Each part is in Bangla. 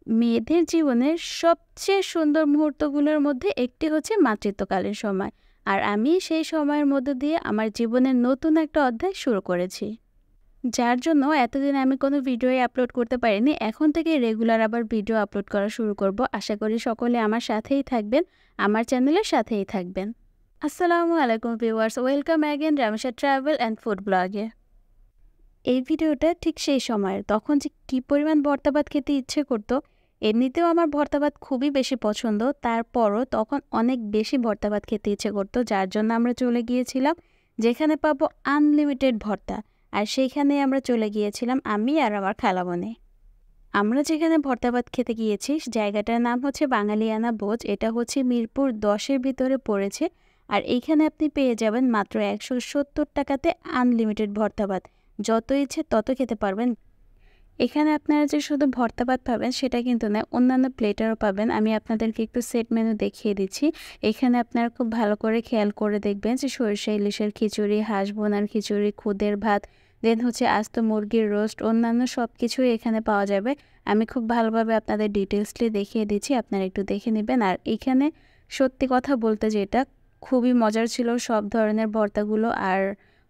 মেয়েদের জীবনের সবচেয়ে সুন্দর মুহূর্তগুলোর মধ্যে একটি হচ্ছে মাতৃত্বকালীন সময়। আর আমি সেই সময়ের মধ্য দিয়ে আমার জীবনের নতুন একটা অধ্যায় শুরু করেছি। যার জন্য এতদিন আমি কোনো ভিডিওই আপলোড করতে পারিনি। এখন থেকে রেগুলার আবার ভিডিও আপলোড করা শুরু করব। আশা করি সকলে আমার সাথেই থাকবেন, আমার চ্যানেলের সাথেই থাকবেন। আসসালামু আলাইকুম viewers, welcome again Ramesha travel and food ব্লগে। এই ভিডিওটা ঠিক সেই সময়ের, তখন যে কী পরিমাণ ভর্তা ভাত খেতে ইচ্ছে করতো। এমনিতেও আমার ভর্তা ভাত খুবই বেশি পছন্দ, তারপরও তখন অনেক বেশি ভর্তা ভাত খেতে ইচ্ছে করতো, যার জন্য আমরা চলে গিয়েছিলাম যেখানে পাবো আনলিমিটেড ভর্তা। আর সেইখানে আমরা চলে গিয়েছিলাম আমি আর আমার খালামণি। আমরা যেখানে ভর্তা ভাত খেতে গিয়েছি জায়গাটার নাম হচ্ছে বাঙালিয়ানা ভোজ। এটা হচ্ছে মিরপুর 10-এর ভিতরে পড়েছে। আর এইখানে আপনি পেয়ে যাবেন মাত্র 170 টাকাতে আনলিমিটেড ভর্তা ভাত। যত ইচ্ছে তত খেতে পারবেন। এখানে আপনারা যে শুধু ভর্তা ভাত পাবেন সেটা কিন্তু না, অন্যান্য প্লেটারও পাবেন। আমি আপনাদেরকে একটু সেট মেনু দেখিয়ে দিচ্ছি। এখানে আপনারা খুব ভালো করে খেয়াল করে দেখবেন যে সরিষা ইলিশের খিচুড়ি, হাঁস ভুনার খিচুড়ি, খুদের ভাত, দেন হচ্ছে আস্ত মুরগির রোস্ট, অন্যান্য সব কিছুই এখানে পাওয়া যাবে। আমি খুব ভালোভাবে আপনাদের ডিটেলসলি দেখিয়ে দিচ্ছি, আপনারা একটু দেখে নেবেন। আর এখানে সত্যি কথা বলতে যেটা খুবই মজার ছিল, সব ধরনের ভর্তাগুলো, আর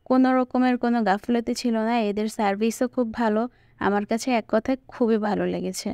কোনো রকমের কোনো গাফিলতি ছিল না। এদের সার্ভিসও খুব ভালো। আমার কাছে এক কথায় খুবই ভালো লেগেছে।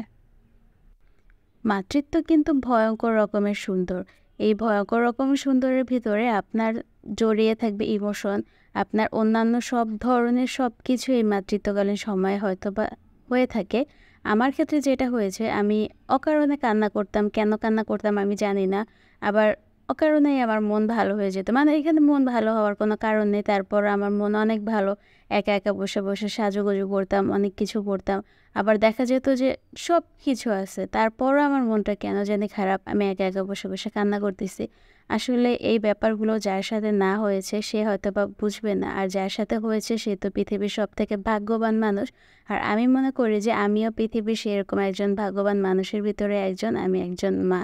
মাতৃত্ব কিন্তু ভয়ঙ্কর রকমের সুন্দর। এই ভয়ঙ্কর রকমের সুন্দরের ভিতরে আপনার জড়িয়ে থাকবে ইমোশন। আপনার অন্যান্য সব ধরনের সব কিছু এই মাতৃত্বকালীন সময়ে হয়তো বা হয়ে থাকে। আমার ক্ষেত্রে যেটা হয়েছে, আমি অকারণে কান্না করতাম। কেন কান্না করতাম আমি জানি না। আবার অকারণেই আমার মন ভালো হয়ে যেত, মানে এখানে মন ভালো হওয়ার কোনো কারণ নেই, তারপর আমার মন অনেক ভালো। একা একা বসে বসে সাজুগুজু করতাম, অনেক কিছু করতাম। আবার দেখা যেত যে সব কিছু আছে, তারপরও আমার মনটা কেন জানি খারাপ, আমি একা একা বসে বসে কান্না করতেছি। আসলে এই ব্যাপারগুলো যার সাথে না হয়েছে সে হয়তো বা বুঝবে না, আর যার সাথে হয়েছে সে তো পৃথিবীর সব থেকে ভাগ্যবান মানুষ। আর আমি মনে করি যে আমিও পৃথিবীর সেরকম একজন ভাগ্যবান মানুষের ভিতরে একজন, আমি একজন মা।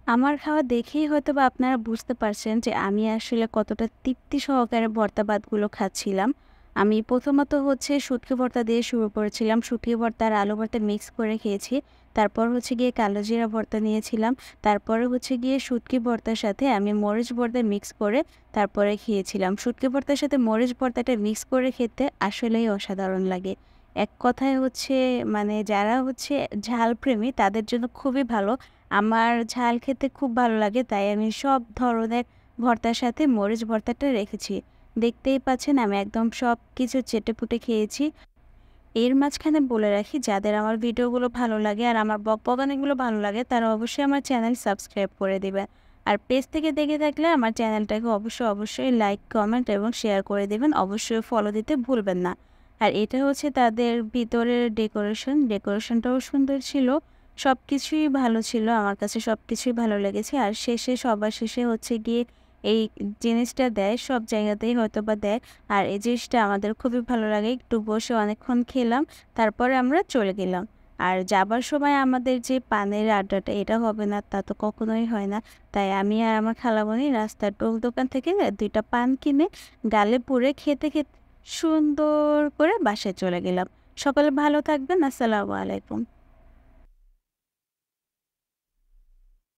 আমার খাওয়া দেখেই হয়তো বা আপনারা বুঝতে পারছেন যে আমি আসলে কতটা তৃপ্তি সহকারে ভর্তা ভাতগুলো খাচ্ছিলাম। আমি প্রথমত হচ্ছে শুটকি ভর্তা দিয়ে শুরু করেছিলাম। শুটকি ভর্তা আর আলু ভর্তা মিক্স করে খেয়েছি। তারপর হচ্ছে গিয়ে কালো জিরা ভর্তা নিয়েছিলাম। তারপরে হচ্ছে গিয়ে শুটকি ভর্তার সাথে আমি মরিচ ভর্তা মিক্স করে তারপরে খেয়েছিলাম। শুটকি ভর্তার সাথে মরিচ ভর্তাটা মিক্স করে খেতে আসলেই অসাধারণ লাগে। এক কথায় হচ্ছে, মানে যারা হচ্ছে ঝাল প্রেমী তাদের জন্য খুবই ভালো। আমার ঝাল খেতে খুব ভালো লাগে, তাই আমি সব ধরনের ভর্তার সাথে মরিচ ভর্তাটা রেখেছি। দেখতেই পাচ্ছেন আমি একদম সব কিছু চেটেপুটে খেয়েছি। এর মাঝখানে বলে রাখি, যাদের আমার ভিডিওগুলো ভালো লাগে আর আমার বকবকানিগুলো ভালো লাগে তারা অবশ্যই আমার চ্যানেল সাবস্ক্রাইব করে দেবেন। আর পেজ থেকে দেখে থাকলে আমার চ্যানেলটাকে অবশ্যই লাইক, কমেন্ট এবং শেয়ার করে দেবেন। অবশ্যই ফলো দিতে ভুলবেন না। আর এটা হচ্ছে তাদের ভিতরের ডেকোরেশনটাও সুন্দর ছিল। সব কিছুই ভালো ছিল, আমার কাছে সব কিছুই ভালো লেগেছে। আর সবার শেষে হচ্ছে গিয়ে এই জিনিসটা দেয়, সব জায়গাতেই হয়তো বা দেয়। আর এই জিনিসটা আমাদের খুবই ভালো লাগে। একটু বসে অনেকক্ষণ খেলাম, তারপরে আমরা চলে গেলাম। আর যাবার সময় আমাদের যে পানের আড্ডাটা, এটা হবে না তা তো কখনোই হয় না। তাই আমি আর আমার খালামণি রাস্তার টোল দোকান থেকে 2টা পান কিনে গালে পুরে খেতে খেতে সুন্দর করে বাসায় চলে গেলাম। সকলে ভালো থাকবেন। আসসালামু আলাইকুম।